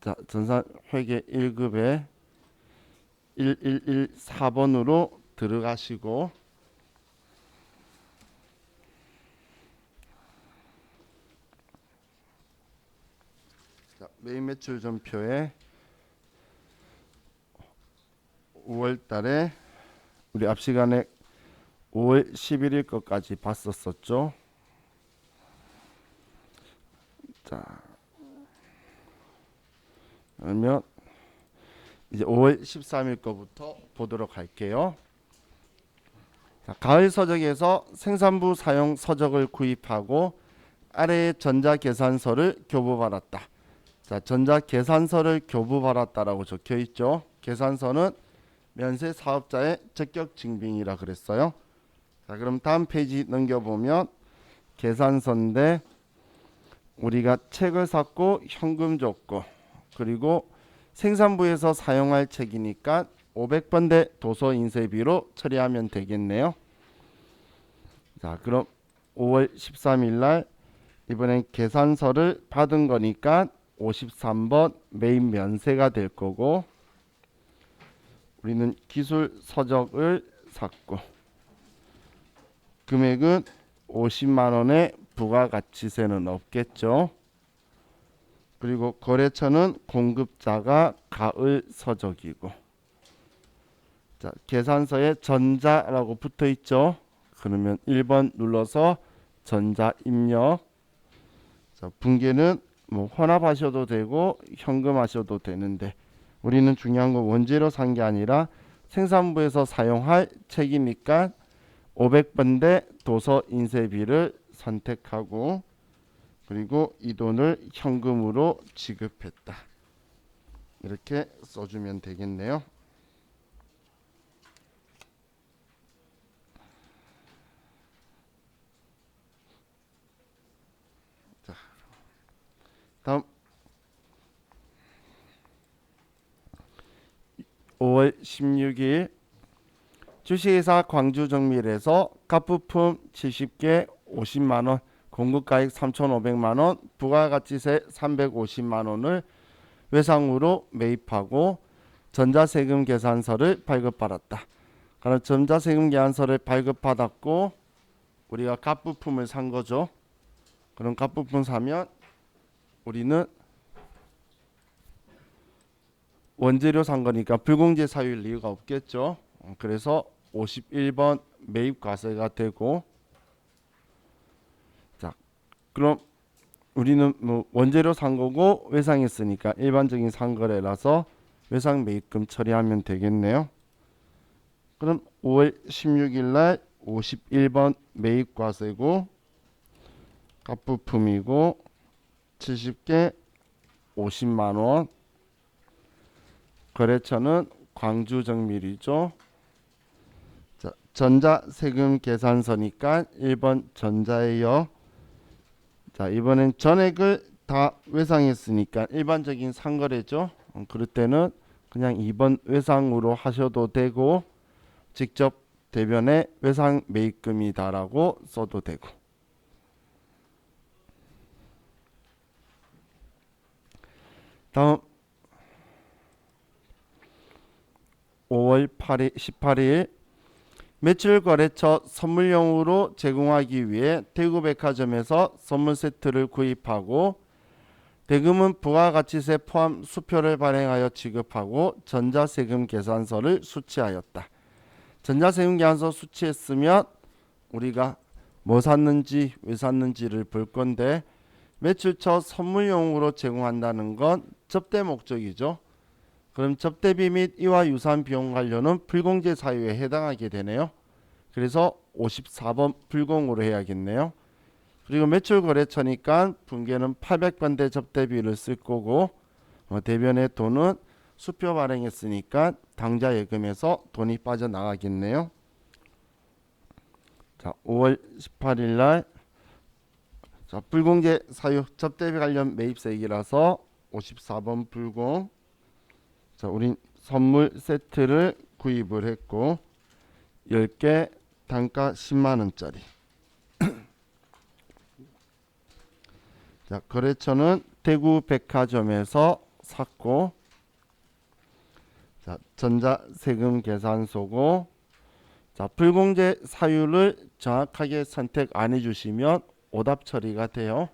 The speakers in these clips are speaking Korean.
자, 전산 회계 1급에 1114번으로 들어가시고, 자, 메인 매출 전표에 5월 달에 우리 앞 시간에 5월 11일 것까지 봤었었죠. 자, 그러면 이제 5월 13일 거부터 보도록 할게요. 자, 가을 서적에서 생산부 사용 서적을 구입하고 아래의 전자계산서를 교부받았다. 자, 전자계산서를 교부받았다라고 적혀 있죠. 계산서는 면세 사업자의 적격 증빙이라 그랬어요. 자, 그럼 다음 페이지 넘겨보면 계산서인데 우리가 책을 샀고 현금 줬고 그리고 생산부에서 사용할 책이니까 500번대 도서 인쇄비로 처리하면 되겠네요. 자, 그럼 5월 13일 날 이번엔 계산서를 받은 거니까 53번 메인 면세가 될 거고, 우리는 기술 서적을 샀고 금액은 50만 원의 부가가치세는 없겠죠. 그리고 거래처는 공급자가 가을 서적이고, 자, 계산서에 전자라고 붙어 있죠. 그러면 1번 눌러서 전자 입력. 자, 분계는 뭐 혼합하셔도 되고 현금하셔도 되는데 우리는 중요한 건 원재료 산 게 아니라 생산부에서 사용할 책이니까 500번대 도서 인쇄비를 선택하고 그리고 이 돈을 현금으로 지급했다. 이렇게 써주면 되겠네요. 자, 다음 5월 16일 주식회사 광주정밀에서 갑부품 70개 50만원, 공급가액 3,500만원, 부가가치세 350만원을 외상으로 매입하고 전자세금 계산서를 발급받았다. 그럼 전자세금 계산서를 발급받았고 우리가 갑부품을 산 거죠. 그럼 갑부품 사면 우리는 원재료 산 거니까 불공제 사유일 이유가 없겠죠. 그래서 51번 매입과세가 되고, 자, 그럼 우리는 뭐 원재료 산 거고 외상했으니까 일반적인 상거래라서 외상 매입금 처리하면 되겠네요. 그럼 5월 16일 날 51번 매입과세고 갑부품이고 70개 50만 원. 거래처는 광주정밀이죠. 자, 전자세금 계산서니까 1번 전자예요. 자, 이번엔 전액을 다 외상했으니까 일반적인 상거래죠. 그럴 때는 그냥 2번 외상으로 하셔도 되고 직접 대변에 외상 매입금이다라고 써도 되고. 다음 5월 8일, 18일 매출거래처 선물용으로 제공하기 위해 대구백화점에서 선물 세트를 구입하고 대금은 부가가치세 포함 수표를 발행하여 지급하고 전자세금 계산서를 수취하였다. 전자세금 계산서 수취했으면 우리가 뭐 샀는지 왜 샀는지를 볼 건데 매출처 선물용으로 제공한다는 건 접대 목적이죠. 그럼 접대비 및 이와 유사한 비용 관련은 불공제 사유에 해당하게 되네요. 그래서 54번 불공으로 해야겠네요. 그리고 매출거래처니까 분계는 800번대 접대비를 쓸 거고 대변의 돈은 수표 발행했으니까 당좌 예금에서 돈이 빠져나가겠네요. 자, 5월 18일 날 자, 불공제 사유 접대비 관련 매입세액이라서 54번 불공. 자, 우린 선물 세트를 구입을 했고 10개 단가 10만원짜리. 자, 거래처는 대구 백화점에서 샀고, 자, 전자세금 계산서고, 자, 불공제 사유를 정확하게 선택 안 해주시면 오답 처리가 돼요.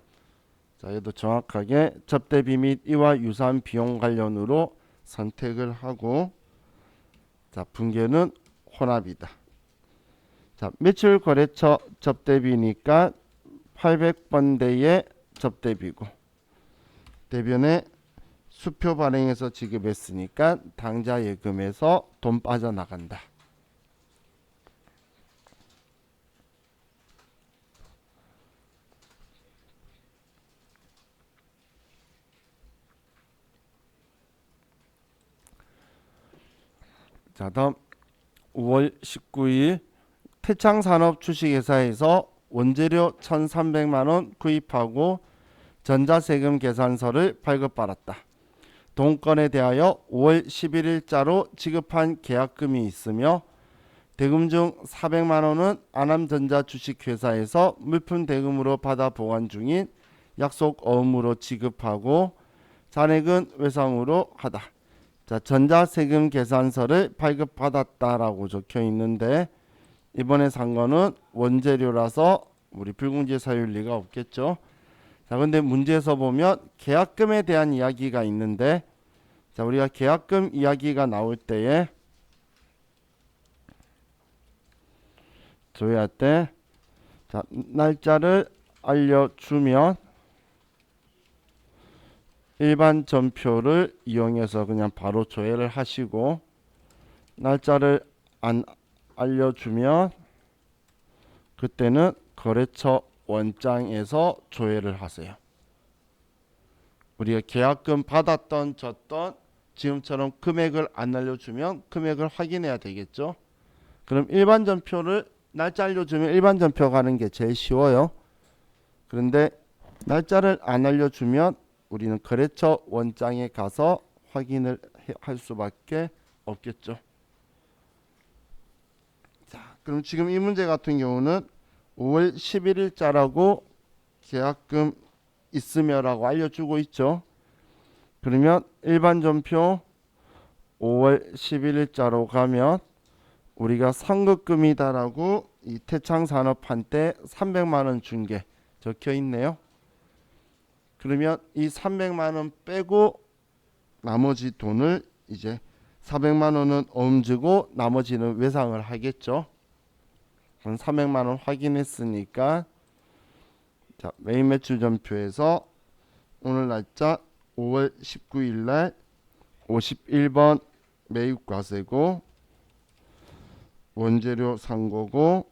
자, 얘도 정확하게 접대비 및 이와 유사한 비용 관련으로 선택을 하고, 자, 분계는 혼합이다. 자, 매출 거래처 접대비니까 800번대의 접대비고, 대변에 수표 발행해서 지급했으니까 당좌 예금에서 돈 빠져나간다. 자, 다음 5월 19일 태창산업 주식회사에서 원재료 1,300만원 구입하고 전자세금 계산서를 발급받았다. 동건에 대하여 5월 11일자로 지급한 계약금이 있으며 대금 중 400만원은 아남전자 주식회사에서 물품 대금으로 받아 보관 중인 약속 어음으로 지급하고 잔액은 외상으로 하다. 자, 전자세금 계산서를 발급받았다라고 적혀 있는데 이번에 산 거는 원재료라서 우리 불공제 사유일 리가 없겠죠. 자, 근데 문제에서 보면 계약금에 대한 이야기가 있는데, 자, 우리가 계약금 이야기가 나올 때에 조회할 때, 자, 날짜를 알려주면 일반 전표를 이용해서 그냥 바로 조회를 하시고, 날짜를 안 알려주면 그때는 거래처 원장에서 조회를 하세요. 우리가 계약금 받았던 줬던 지금처럼 금액을 안 알려주면 금액을 확인해야 되겠죠. 그럼 일반 전표를 날짜 알려주면 일반 전표 가는 게 제일 쉬워요. 그런데 날짜를 안 알려주면 우리는 거래처 원장에 가서 확인을 할 수밖에 없겠죠. 자, 그럼 지금 이 문제 같은 경우는 5월 11일자라고 계약금 있으며라고 알려주고 있죠. 그러면 일반 전표 5월 11일자로 가면 우리가 상급금이다라고 이 태창산업한테 300만원 준 게 적혀 있네요. 그러면 이 300만원 빼고 나머지 돈을 이제 400만원은 어음주고 나머지는 외상을 하겠죠. 그럼 300만원 확인했으니까, 자, 메인 매출 전표에서 오늘 날짜 5월 19일 날 51번 매입과세고 원재료 산 거고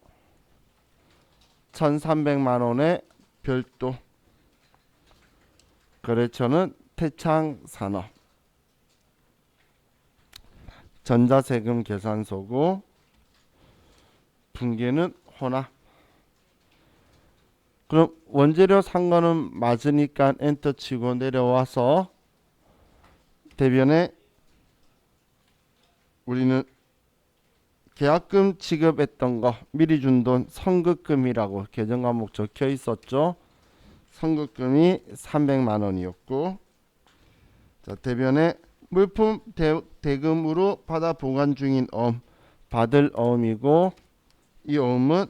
1,300만원의 별도 거래처는 태창산업, 전자세금 계산서고 분계는 혼합. 그럼 원재료 산 거는 맞으니까 엔터 치고 내려와서 대변에 우리는 계약금 지급했던 거 미리 준 돈 선급금이라고 계정 과목 적혀 있었죠. 선급금이 300만원이었고, 자, 대변에 물품 대금으로 받아 보관 중인 어음, 받을 어음이고 이 어음은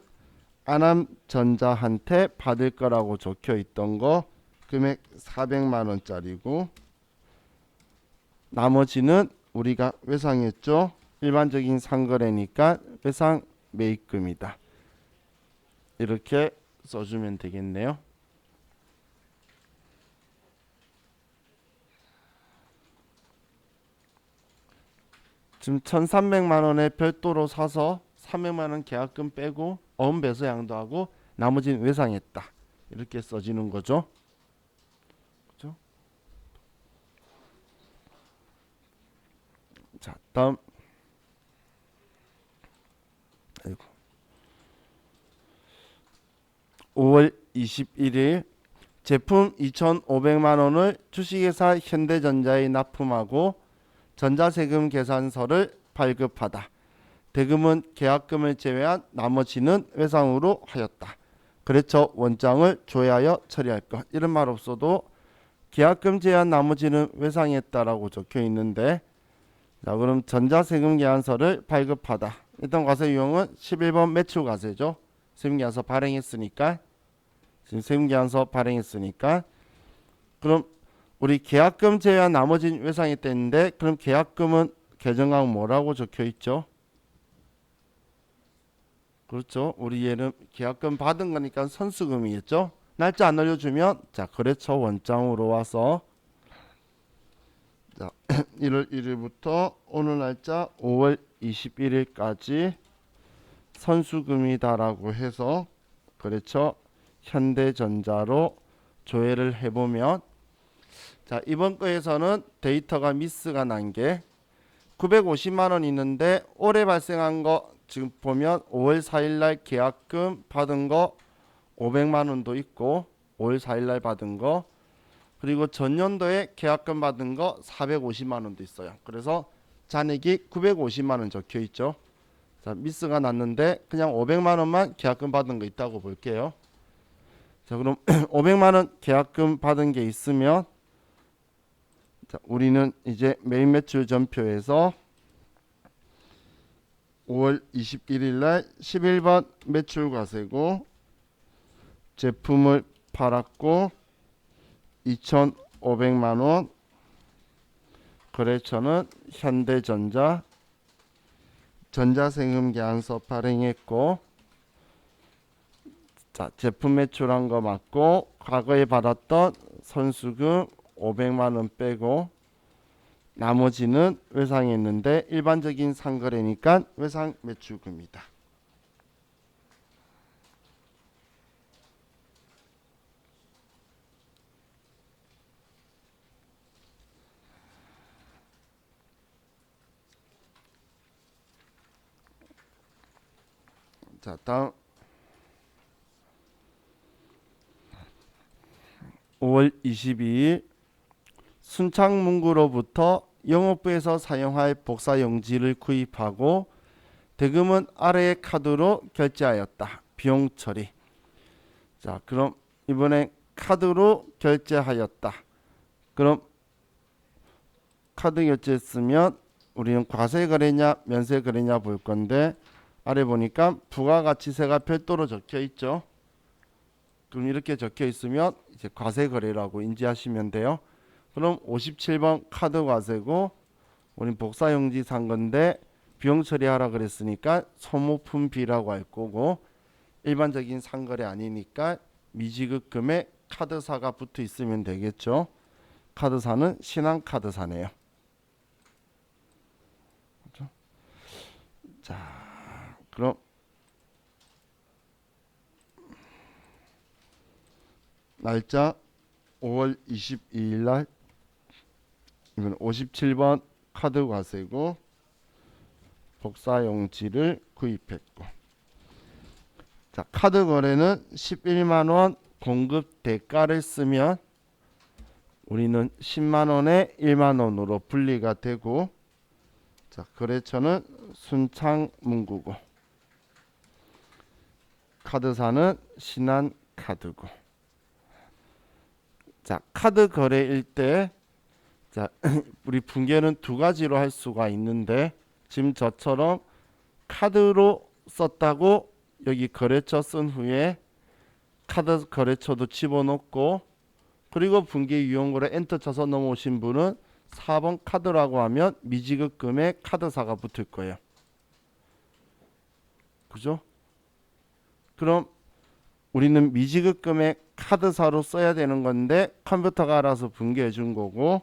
아남전자한테 받을 거라고 적혀 있던 거 금액 400만원짜리고 나머지는 우리가 외상했죠. 일반적인 상거래니까 외상 매입금이다. 이렇게 써주면 되겠네요. 지금 1,300만원에 별도로 사서 300만원 계약금 빼고 어음 배서 양도하고 나머지는 외상했다. 이렇게 써지는 거죠. 그죠? 자, 다음 5월 21일 제품 2,500만원을 주식회사 현대전자에 납품하고 전자세금 계산서를 발급하다. 대금은 계약금을 제외한 나머지는 외상으로 하였다. 거래처 원장을 조회하여 처리할 것. 이런 말 없어도 계약금 제한 나머지는 외상했다라고 적혀 있는데, 자 그럼 전자세금 계산서를 발급하다. 일단 과세 유형은 11번 매출 과세죠. 세금 계산서 발행했으니까, 지금 세금 계산서 발행했으니까, 그럼 우리 계약금 제외한 나머지는 외상했다 했는데, 그럼 계약금은 계정항 뭐라고 적혀 있죠? 그렇죠. 우리 얘는 계약금 받은 거니까 선수금이겠죠. 날짜 안 알려주면 자 거래처 원장으로 와서 자 1월 1일부터 오늘 날짜 5월 21일까지 선수금이다라고 해서 거래처 현대전자로 조회를 해보면, 자 이번 거에서는 데이터가 미스가 난 게 950만 원 있는데 올해 발생한 거 지금 보면 5월 4일 날 계약금 받은 거 500만 원도 있고 5월 4일 날 받은 거, 그리고 전년도에 계약금 받은 거 450만 원도 있어요. 그래서 잔액이 950만 원 적혀 있죠. 자, 미스가 났는데 그냥 500만 원만 계약금 받은 거 있다고 볼게요. 자, 그럼 500만 원 계약금 받은 게 있으면 자, 우리는 이제 메인 매출 전표에서 5월 21일 날 11번 매출 과세고 제품을 팔았고 2,500만 원, 거래처는 현대전자, 전자세금 계산서 발행했고, 자 제품 매출한 거 맞고 과거에 받았던 선수금 500만 원 빼고 나머지는 외상했는데 일반적인 상거래니까 외상 매출금이다. 자 다음 5월 22일 순창문구로부터 영업부에서 사용할 복사용지를 구입하고 대금은 아래의 카드로 결제하였다. 비용 처리. 자 그럼 이번에 카드로 결제하였다. 그럼 카드 결제했으면 우리는 과세 거래냐 면세 거래냐 볼 건데, 아래 보니까 부가가치세가 별도로 적혀 있죠. 그럼 이렇게 적혀 있으면 이제 과세 거래라고 인지하시면 돼요. 그럼 57번 카드 과세고 우린 복사용지 산 건데 비용 처리하라 그랬으니까 소모품비라고 할 거고, 일반적인 상거래 아니니까 미지급금에 카드사가 붙어 있으면 되겠죠. 카드사는 신한카드사네요. 그렇죠? 자 그럼 날짜 5월 22일 날 이건 57번 카드 과세고 복사용지를 구입했고, 자 카드 거래는 11만 원 공급 대가를 쓰면 우리는 10만 원에 1만 원으로 분리가 되고, 자 거래처는 순창문구고 카드사는 신한카드고. 자 카드 거래일 때 자 우리 분계는 두 가지로 할 수가 있는데, 지금 저처럼 카드로 썼다고 여기 거래처 쓴 후에 카드 거래처도 집어넣고, 그리고 분계 유형거래 엔터 쳐서 넘어오신 분은 4번 카드라고 하면 미지급금에 카드사가 붙을 거예요. 그죠? 그럼 우리는 미지급금에 카드사로 써야 되는 건데 컴퓨터가 알아서 분계해 준 거고,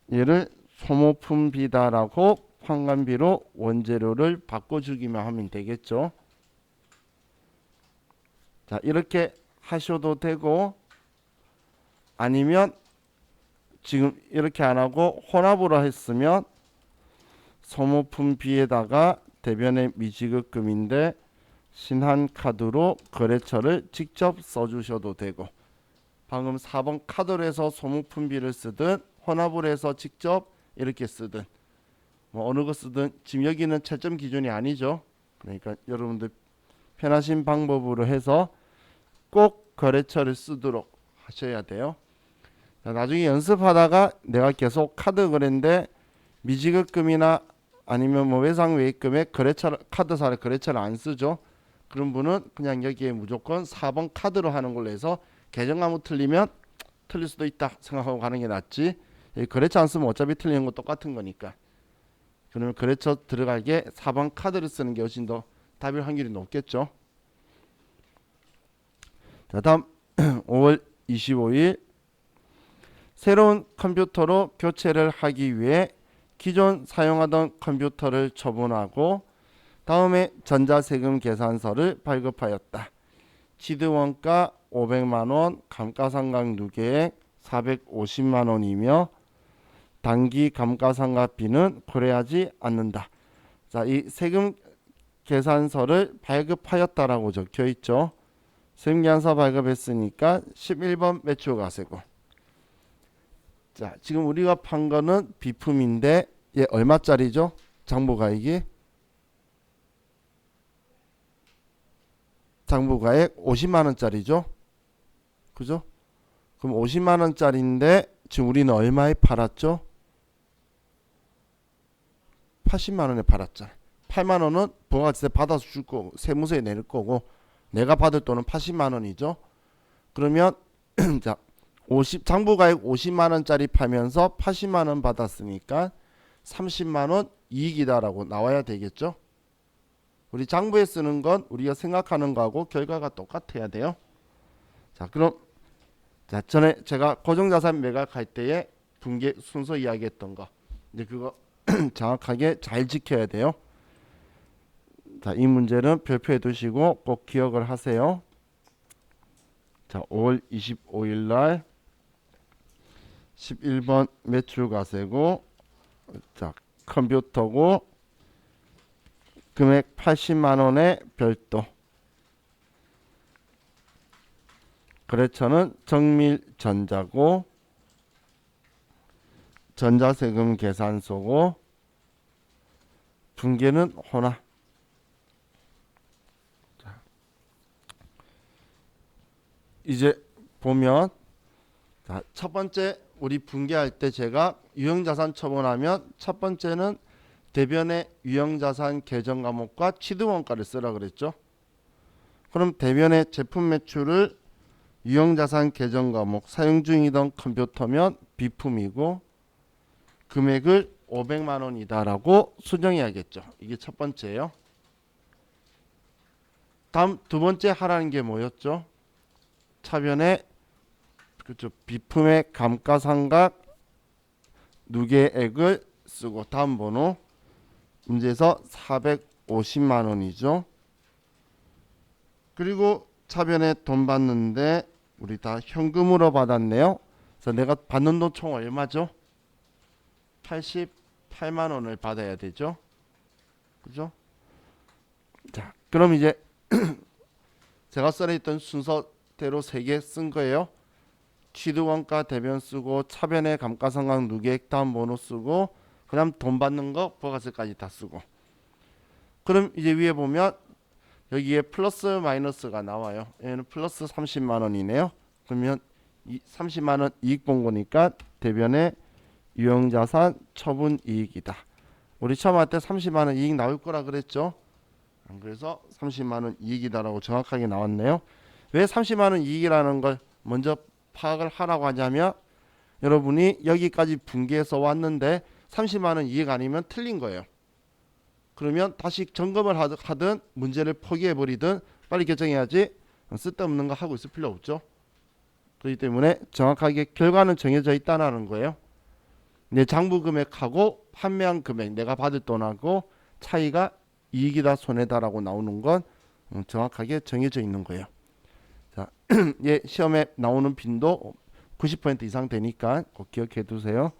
얘를 소모품비다라고 환관비로 원재료를 바꿔주기만 하면 되겠죠. 자 이렇게 하셔도 되고, 아니면 지금 이렇게 안 하고 혼합으로 했으면 소모품비에다가 대변의 미지급금인데 신한카드로 거래처를 직접 써주셔도 되고, 방금 4번 카드로 해서 소모품비를 쓰든 혼합으로 해서 직접 이렇게 쓰든 뭐 어느 거 쓰든 지금 여기는 채점 기준이 아니죠. 그러니까 여러분들 편하신 방법으로 해서 꼭 거래처를 쓰도록 하셔야 돼요. 자, 나중에 연습하다가 내가 계속 카드 거래인데 미지급금이나 아니면 뭐 외상외입금에 거래처 카드사를 거래처를 안 쓰죠. 그런 분은 그냥 여기에 무조건 4번 카드로 하는 걸로 해서 계정 과목 틀리면 틀릴 수도 있다 생각하고 가는 게 낫지. 거래처 안 쓰면 어차피 틀리는 거 똑같은 거니까. 그러면 거래처 들어가게 4번 카드를 쓰는 게 훨씬 더 답일 확률이 높겠죠. 자, 다음 5월 25일 새로운 컴퓨터로 교체를 하기 위해 기존 사용하던 컴퓨터를 처분하고 다음에 전자세금 계산서를 발급하였다. 취득원가 500만원, 감가상각 누계액 450만원이며 단기 감가상각비는 고려하지 않는다. 자, 이 세금 계산서를 발급하였다라고 적혀 있죠. 세금 계산서 발급했으니까 11번 매출과세고. 자, 지금 우리가 판 거는 비품인데 얘 얼마짜리죠? 장부가액이 장부가액 50만원짜리죠. 그죠? 그럼 50만원짜리인데 지금 우리는 얼마에 팔았죠? 80만원에 팔았잖아. 8만원은 부가가치세 받아서 줄 거고 세무서에 낼 거고 내가 받을 돈은 80만원이죠. 그러면 자, 장부가액 50만원짜리 팔면서 80만원 받았으니까 30만원 이익이다라고 나와야 되겠죠. 우리 장부에 쓰는 건 우리가 생각하는 거하고 결과가 똑같아야 돼요. 자, 그럼 자, 전에 제가 고정자산 매각할 때에 분계 순서 이야기했던 거 이제 그거 정확하게 잘 지켜야 돼요. 자, 이 문제는 별표해 두시고 꼭 기억을 하세요. 자, 5월 25일 날 11번 매출과세고, 자, 컴퓨터고, 금액 80만원에 별도, 거래처는 정밀전자고, 전자세금 계산서고, 분계는 호나. 자, 이제 보면 자, 첫 번째 우리 분계할 때 제가 유형자산 처분하면 첫 번째는 대변의 유형자산 계정 과목과 취득원가를 쓰라 그랬죠. 그럼 대변의 제품 매출을 유형자산 계정 과목 사용 중이던 컴퓨터면 비품이고 금액을 500만원이다라고 수정해야겠죠. 이게 첫 번째예요. 다음 두 번째 하라는 게 뭐였죠? 차변에 그렇죠. 비품의 감가상각 누계액을 쓰고 다음 번호 문제에서 450만원이죠. 그리고 차변에 돈 받는데 우리 다 현금으로 받았네요. 그래서 내가 받는 돈 총 얼마죠? 88만원을 받아야 되죠. 그죠? 자, 그럼 이제 제가 써있던 순서대로 3개 쓴 거예요. 취득원가 대변 쓰고 차변의 감가상각 누계액 다음 번호 쓰고 그다음 돈 받는 거 부가세까지 다 쓰고. 그럼 이제 위에 보면 여기에 플러스 마이너스가 나와요. 얘는 플러스 30만원이네요. 그러면 30만원 이익 본 거니까 대변의 유형자산 처분 이익이다. 우리 처음 할 때 30만원 이익 나올 거라 그랬죠. 그래서 30만원 이익이다라고 정확하게 나왔네요. 왜 30만원 이익이라는 걸 먼저 파악을 하라고 하냐면 여러분이 여기까지 분계해서 왔는데 30만원 이익 아니면 틀린 거예요. 그러면 다시 점검을 하든 문제를 포기해버리든 빨리 결정해야지 쓸데없는 거 하고 있을 필요 없죠. 그렇기 때문에 정확하게 결과는 정해져 있다는 거예요. 내 장부 금액하고 판매한 금액 내가 받을 돈하고 차이가 이익이다 손해다라고 나오는 건 정확하게 정해져 있는 거예요. 자, 예, 시험에 나오는 빈도 90% 이상 되니까 꼭 기억해 두세요.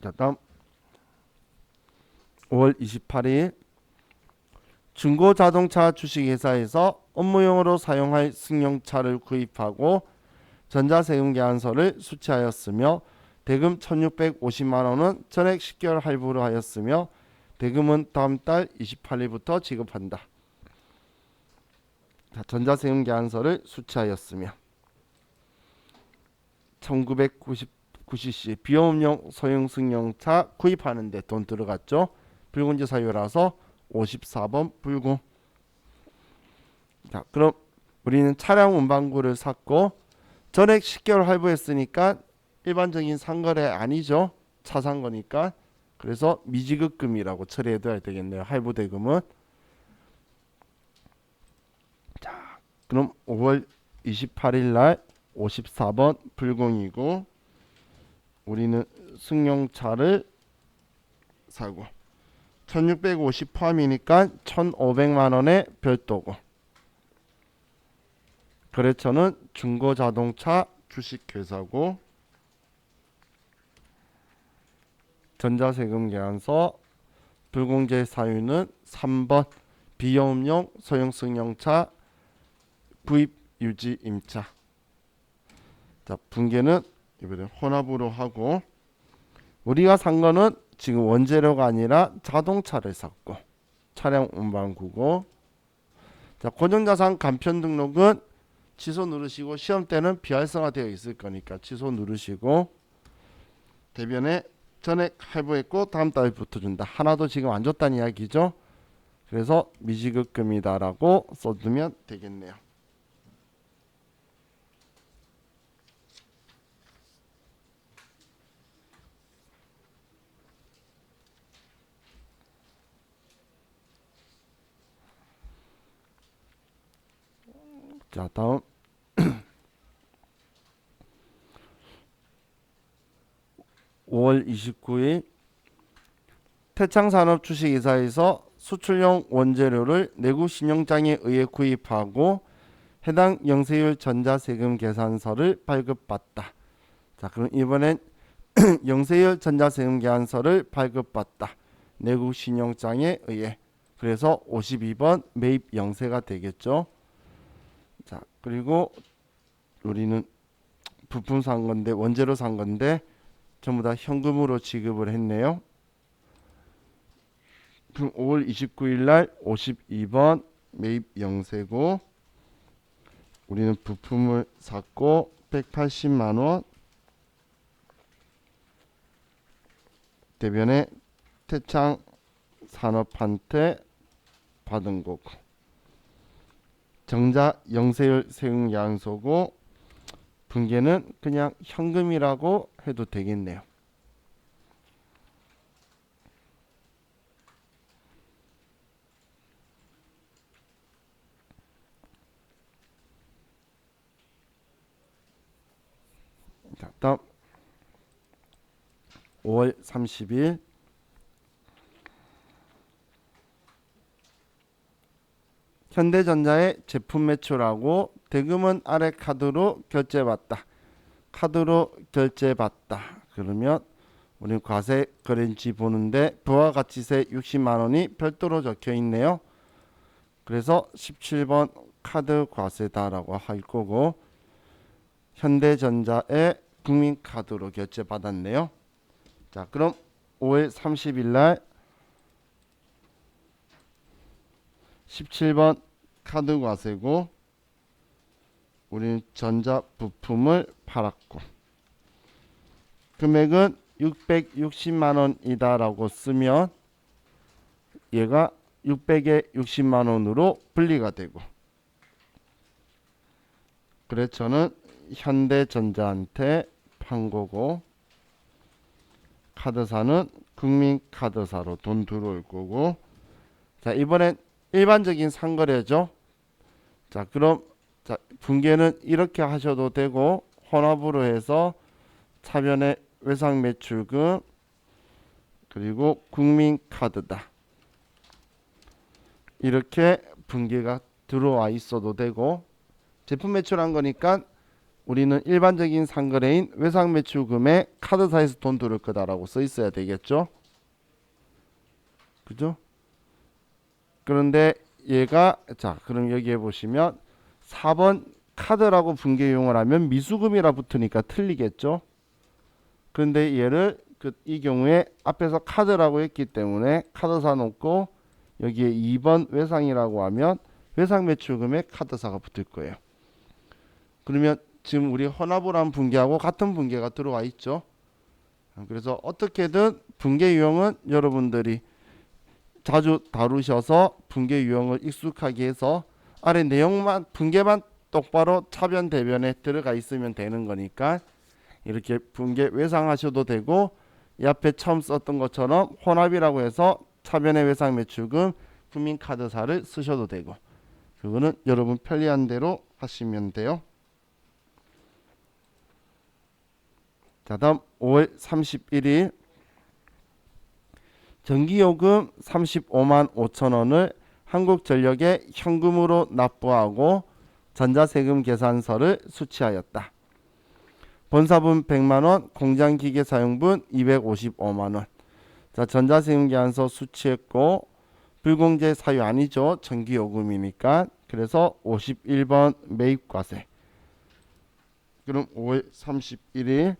자, 다음 5월 28일 중고자동차 주식회사에서 업무용으로 사용할 승용차를 구입하고 전자세금 계산서를 수취하였으며 대금 1650만원은 전액 10개월 할부로 하였으며 대금은 다음 달 28일부터 지급한다. 전자세금 계산서를 수취하였으며 1990cc 비용업용 소형 승용차 구입하는데 돈 들어갔죠. 불공제 사유라서 54번 불공. 자, 그럼 우리는 차량 운반구를 샀고 전액 10개월 할부했으니까 일반적인 상거래 아니죠. 차 산 거니까. 그래서 미지급금이라고 처리해둬야 되겠네요. 할부대금은. 자, 그럼 5월 28일 날 54번 불공이고 우리는 승용차를 사고 1650 포함이니까 1500만 원의 별도고 거래처는 중고자동차 주식회사고 전자세금 계산서 불공제 사유는 3번 비용업용 소형 승용차 구입 유지 임차. 자, 분계는 이번에 혼합으로 하고 우리가 산 거는 지금 원재료가 아니라 자동차를 샀고 차량 운반구고. 자, 고정자산 간편 등록은 취소 누르시고 시험 때는 비활성화 되어 있을 거니까 취소 누르시고 대변에 전액 할부했고 다음 달에 붙어준다. 하나도 지금 안 줬다는 이야기죠. 그래서 미지급금이다라고 써두면 되겠네요. 자, 다음 5월 29일 태창산업 주식회사에서 수출용 원재료를 내국 신용장에 의해 구입하고 해당 영세율 전자세금 계산서를 발급받다. 자, 그럼 이번엔 영세율 전자세금 계산서를 발급받다. 내국 신용장에 의해. 그래서 52번 매입 영세가 되겠죠. 자, 그리고 우리는 부품 산 건데 원재료 산 건데 전부 다 현금으로 지급을 했네요. 그럼 5월 29일 날 52번 매입 영세고 우리는 부품을 샀고 180만 원 대변에 태창 산업한테 받은 거고 정자 영세율 세금 계산서고 분계는 그냥 현금이라고 해도 되겠네요. 자, 다음 5월 30일 현대전자의 제품 매출하고 대금은 아래 카드로 결제받다. 카드로 결제받다. 그러면 우리 과세 거래인지 보는데 부가가치세 60만 원이 별도로 적혀 있네요. 그래서 17번 카드 과세다라고 할 거고 현대전자의 국민카드로 결제받았네요. 자, 그럼 5월 30일 날 17번 카드 과세고 우리는 전자 부품을 팔았고 금액은 660만 원이다라고 쓰면 얘가 600에 60만 원으로 분리가 되고 거래처는 현대전자한테 판 거고 카드사는 국민카드사로 돈 들어올 거고. 자, 이번엔 일반적인 상거래죠. 자, 그럼 자, 분계는 이렇게 하셔도 되고 혼합으로 해서 차변에 외상매출금 그리고 국민카드다 이렇게 분계가 들어와 있어도 되고 제품 매출한 거니까 우리는 일반적인 상거래인 외상매출금에 카드사에서 돈 들을 거다라고 써 있어야 되겠죠. 그죠? 그런데 얘가 자, 그럼 여기에 보시면 4번 카드라고 분계 이용을 하면 미수금이라 붙으니까 틀리겠죠. 그런데 얘를 이 경우에 앞에서 카드라고 했기 때문에 카드사 놓고 여기에 2번 외상이라고 하면 외상매출금에 카드사가 붙을 거예요. 그러면 지금 우리 혼합으로한 분계하고 같은 분계가 들어와 있죠. 그래서 어떻게든 분계 유형은 여러분들이 자주 다루셔서 분계 유형을 익숙하게 해서 아래 내용만 분계만 똑바로 차변 대변에 들어가 있으면 되는 거니까 이렇게 분계 외상하셔도 되고 이 앞에 처음 썼던 것처럼 혼합이라고 해서 차변의 외상매출금 국민카드사를 쓰셔도 되고 그거는 여러분 편리한 대로 하시면 돼요. 자, 다음 5월 31일 전기요금 35만 5천 원을 한국전력에 현금으로 납부하고 전자세금 계산서를 수취하였다. 본사분 100만원, 공장기계 사용분 255만원. 자, 전자세금 계산서 수취했고 불공제 사유 아니죠. 전기요금이니까. 그래서 51번 매입과세. 그럼 5월 31일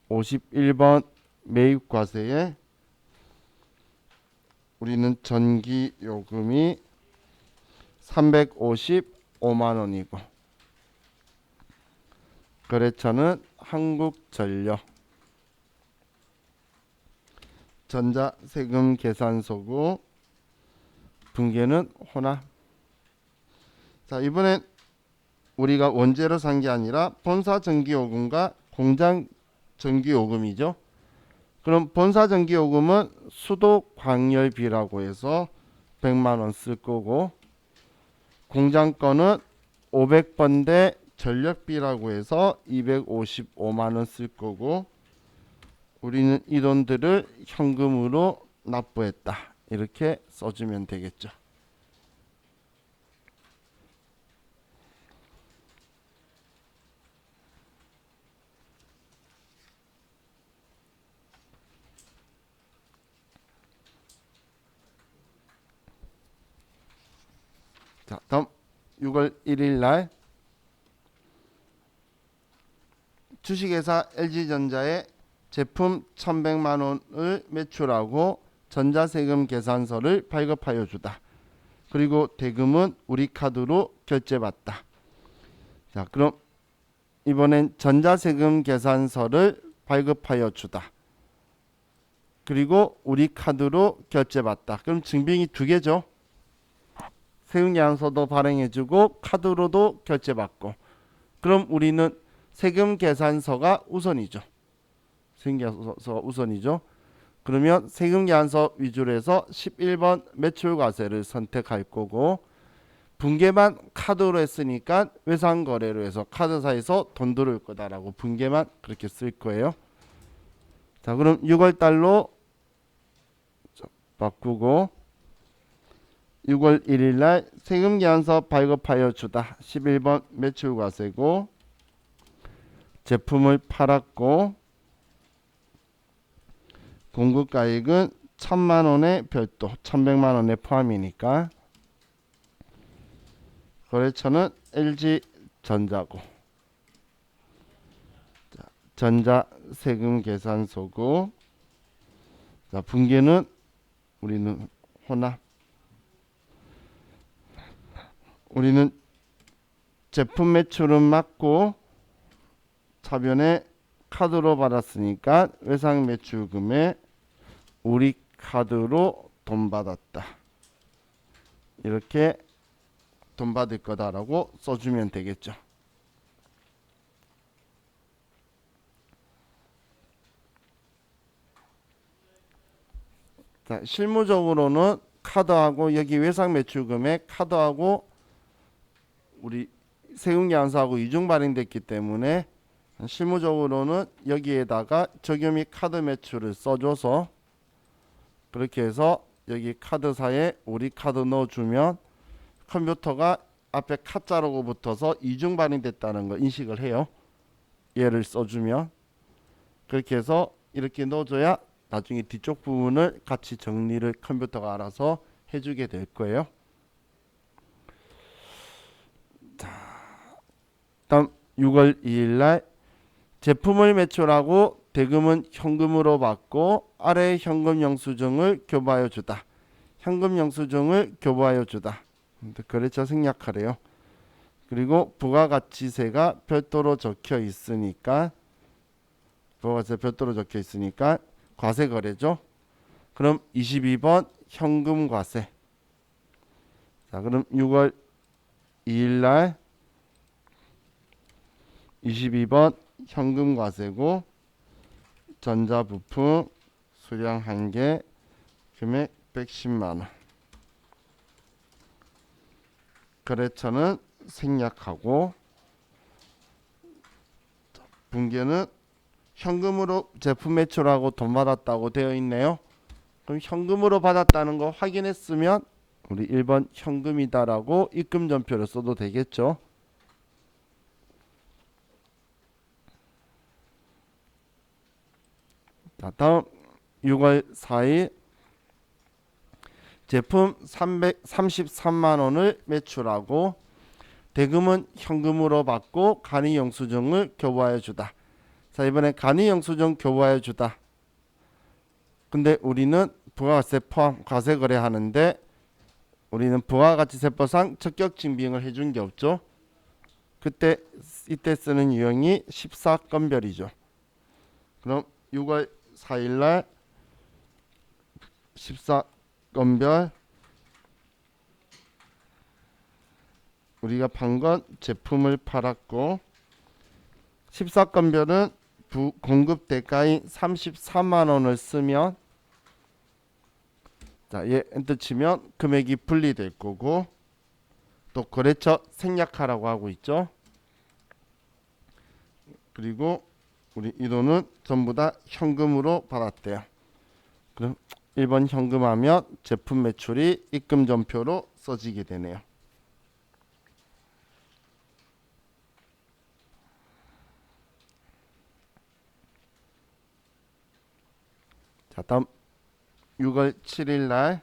51번 매입과세에 우리는 전기요금이 355만 원이고 거래처는 한국전력 전자세금 계산서고 분계는 혼합. 자, 이번엔 우리가 원재료 산 게 아니라 본사 전기요금과 공장 전기요금이죠. 그럼 본사 전기요금은 수도광열비라고 해서 100만원 쓸 거고 공장 거는 500번대 전력비라고 해서 255만원 쓸 거고 우리는 이 돈들을 현금으로 납부했다. 이렇게 써주면 되겠죠. 자, 다음 6월 1일 날 주식회사 LG전자에 제품 1100만 원을 매출하고 전자세금 계산서를 발급하여 주다. 그리고 대금은 우리 카드로 결제받다. 자, 그럼 이번엔 전자세금 계산서를 발급하여 주다. 그리고 우리 카드로 결제받다. 그럼 증빙이 두 개죠. 세금계산서도 발행해주고 카드로도 결제받고. 그럼 우리는 세금계산서가 우선이죠. 세금계산서가 우선이죠. 그러면 세금계산서 위주로 해서 11번 매출과세를 선택할 거고 분계만 카드로 했으니까 외상거래로 해서 카드사에서 돈 들어올 거다라고 분계만 그렇게 쓸 거예요. 자, 그럼 6월달로 바꾸고 6월 1일 날 세금계산서 발급하여 주다. 11번 매출과세고 제품을 팔았고 공급가액은 1000만원에 별도 1100만원에 포함이니까 거래처는 LG전자고 전자세금계산서고 자, 분계는 우리는 혼합. 우리는 제품 매출은 맞고 차변에 카드로 받았으니까 외상매출금에 우리 카드로 돈 받았다. 이렇게 돈 받을 거다라고 써주면 되겠죠. 자, 실무적으로는 카드하고 여기 외상매출금에 카드하고 우리 세금계산서하고 이중 발행됐기 때문에 실무적으로는 여기에다가 적용 및 카드 매출을 써줘서 그렇게 해서 여기 카드사에 우리 카드 넣어주면 컴퓨터가 앞에 카자로고 붙어서 이중 발행됐다는 거 인식을 해요. 얘를 써주면 그렇게 해서 이렇게 넣어줘야 나중에 뒤쪽 부분을 같이 정리를 컴퓨터가 알아서 해주게 될 거예요. 자, 다음 6월 2일 날 제품을 매출하고 대금은 현금으로 받고 아래 현금 영수증을 교부하여 주다. 현금 영수증을 교부하여 주다. 거래처 생략하래요. 그리고 부가가치세가 별도로 적혀 있으니까 과세 거래죠. 그럼 22번 현금 과세. 자, 그럼 6월 2일 날 22번 현금 과세고 전자부품 수량 1개 금액 110만 원. 거래처는 생략하고 분기는 현금으로 제품 매출하고 돈 받았다고 되어 있네요. 그럼 현금으로 받았다는 거 확인했으면 우리 1번 현금이다라고 입금 전표를 써도 되겠죠. 자, 다음 6월 4일 제품 333만 원을 매출하고 대금은 현금으로 받고 간이영수증을 교부하여 주다. 자, 이번에 간이영수증 교부하여 주다. 근데 우리는 부가가치세 포함 과세 거래하는데 우리는 부가가치세법상 적격증빙을 해준 게 없죠. 이때 쓰는 유형이 14건별이죠. 그럼 6월 4일 날 14건별 우리가 판건 제품을 팔았고 14건별은 공급 대가인 33만 원을 쓰면 자, 얘 엔터 치면 금액이 분리될 거고 또 거래처 생략하라고 하고 있죠. 그리고 우리 이 돈은 전부 다 현금으로 받았대요. 그럼 1번 현금하면 제품 매출이 입금 전표로 써지게 되네요. 자, 다음 6월 7일 날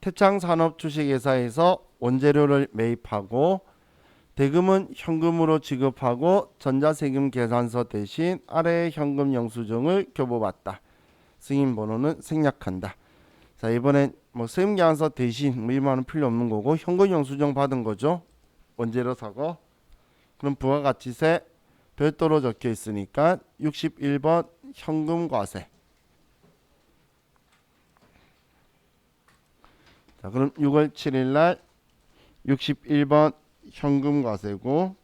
태창산업 주식회사에서 원재료를 매입하고 대금은 현금으로 지급하고 전자세금 계산서 대신 아래의 현금 영수증을 교부받다. 승인번호는 생략한다. 자, 이번엔 세금 계산서 대신 이만은 필요 없는 거고 현금 영수증 받은 거죠. 원재료 사고. 그럼 부가가치세 별도로 적혀 있으니까 61번 현금 과세. 자, 그럼 6월 7일 날 61번 현금 과세고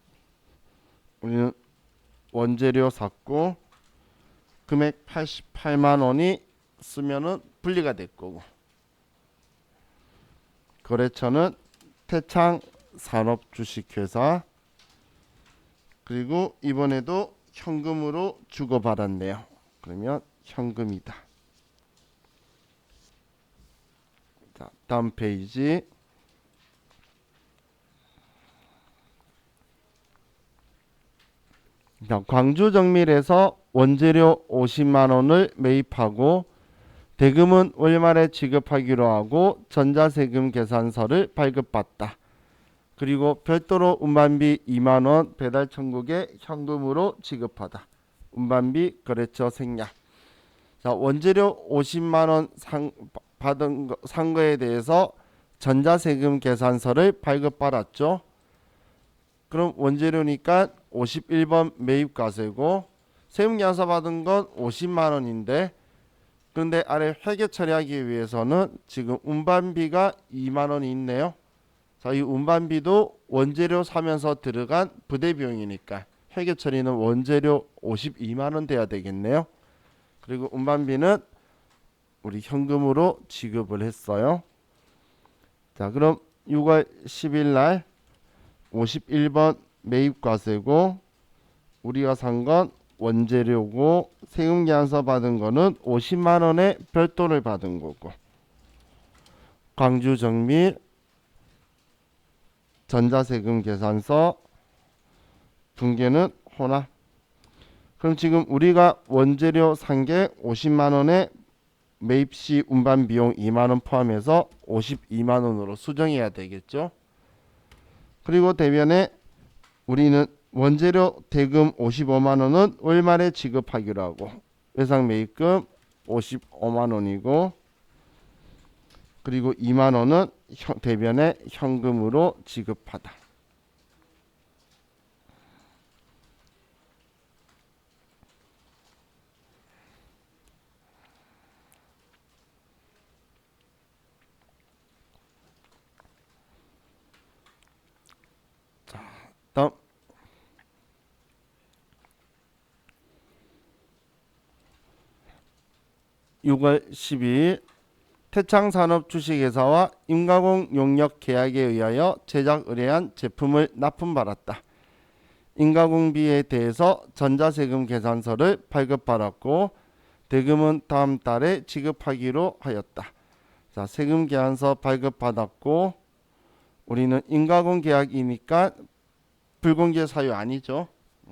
우리는 원재료 샀고 금액 88만 원이 쓰면은 분리가 될 거고 거래처는 태창산업주식회사 그리고 이번에도 현금으로 주고받았네요. 그러면 현금이다. 자, 다음 페이지 광주정밀에서 원재료 50만 원을 매입하고 대금은 월말에 지급하기로 하고 전자세금 계산서를 발급받다. 그리고 별도로 운반비 2만 원 배달 천국에 현금으로 지급하다. 운반비 거래처 생략. 자, 원재료 50만 원 산 거에 대해서 전자세금 계산서를 발급받았죠. 그럼 원재료니까 51번 매입과세고 세금계산서 받은 건 50만 원인데 그런데 아래 회계 처리하기 위해서는 지금 운반비가 2만 원이 있네요. 자, 이 운반비도 원재료 사면서 들어간 부대 비용이니까 회계 처리는 원재료 52만 원 돼야 되겠네요. 그리고 운반비는 우리 현금으로 지급을 했어요. 자, 그럼 6월 10일 날 51번 매입과세고 우리가 산 건 원재료고 세금계산서 받은 거는 50만 원의 별도를 받은 거고 광주정밀 전자세금 계산서 분계는 혼합. 그럼 지금 우리가 원재료 산 게 50만 원에 매입 시 운반 비용 2만 원 포함해서 52만 원으로 수정해야 되겠죠. 그리고 대변에 우리는 원재료 대금 55만 원은 월말에 지급하기로 하고 외상 매입금 55만 원이고 그리고 2만 원은 대변에 현금으로 지급하다. 다음 6월 12일 태창산업 주식회사와 임가공 용역 계약에 의하여 제작 의뢰한 제품을 납품받았다. 인가공비에 대해서 전자세금 계산서를 발급받았고 대금은 다음 달에 지급하기로 하였다. 자, 세금 계산서 발급받았고 우리는 인가공 계약이니까 불공개 사유 아니죠.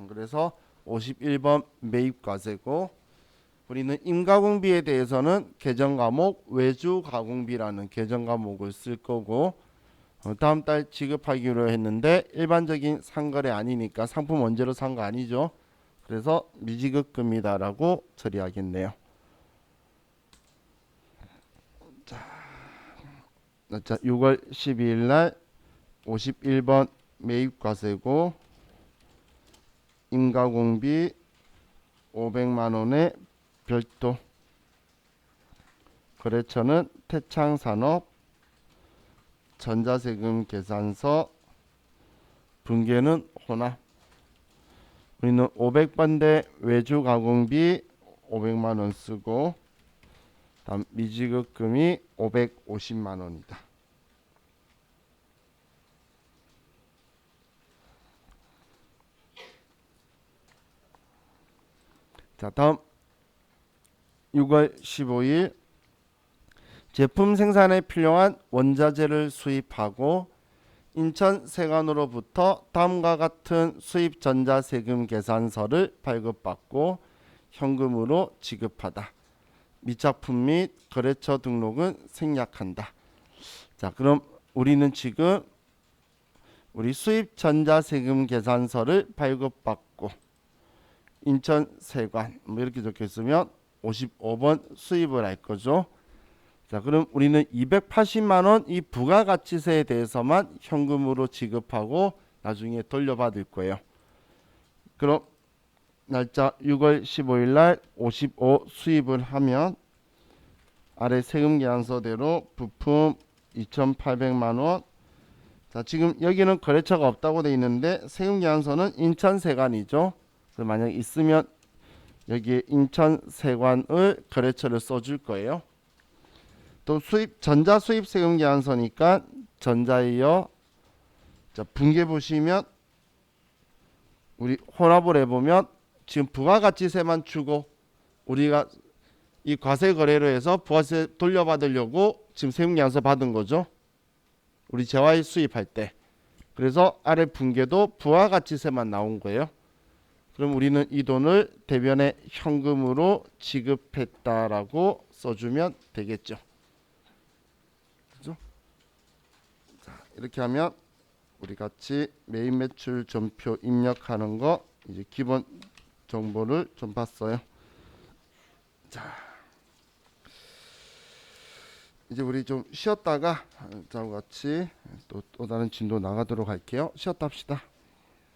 그래서 51번 매입과세고 우리는 임가공비에 대해서는 계정과목 외주가공비라는 계정과목을 쓸 거고 다음 달 지급하기로 했는데 일반적인 상거래 아니니까 상품 원재료 산 거 아니죠. 그래서 미지급금이다라고 처리하겠네요. 자, 6월 12일 날 51번 매입과세고 임가공비 500만 원의 별도 거래처는 태창산업 전자세금 계산서 분계는 호남 우리는 500번대 외주가공비 500만 원 쓰고 다음 미지급금이 550만 원이다. 자, 다음 6월 15일 제품 생산에 필요한 원자재를 수입하고 인천 세관으로부터 다음과 같은 수입 전자세금 계산서를 발급받고 현금으로 지급하다. 미착품 및 거래처 등록은 생략한다. 자, 그럼 우리는 지금 우리 수입 전자세금 계산서를 발급받고 인천 세관 뭐 이렇게 적혀 있으면 55번 수입을 할 거죠. 자, 그럼 우리는 280만 원 이 부가가치세에 대해서만 현금으로 지급하고 나중에 돌려받을 거예요. 그럼 날짜 6월 15일 날 55 수입을 하면 아래 세금 계산서대로 부품 2,800만 원. 자, 지금 여기는 거래처가 없다고 돼 있는데 세금 계산서는 인천세관이죠. 그래서 만약 있으면 여기에 인천세관을 거래처를 써줄 거예요. 또 수입 전자 수입 세금 계산서니까 전자이어. 자, 분계 보시면 우리 혼합을 해보면 지금 부가가치세만 주고 우리가 이 과세 거래로 해서 부가세 돌려받으려고 지금 세금 계산서 받은 거죠. 우리 재화의 수입할 때. 그래서 아래 분계도 부가가치세만 나온 거예요. 그럼 우리는 이 돈을 대변에 현금으로 지급했다라고 써주면 되겠죠. 그죠? 자, 이렇게 하면 우리 같이 매입 매출 전표 입력하는 거 이제 기본 정보를 좀 봤어요. 자, 이제 우리 좀 쉬었다가 저와 같이 또 다른 진도 나가도록 할게요. 쉬었다 합시다.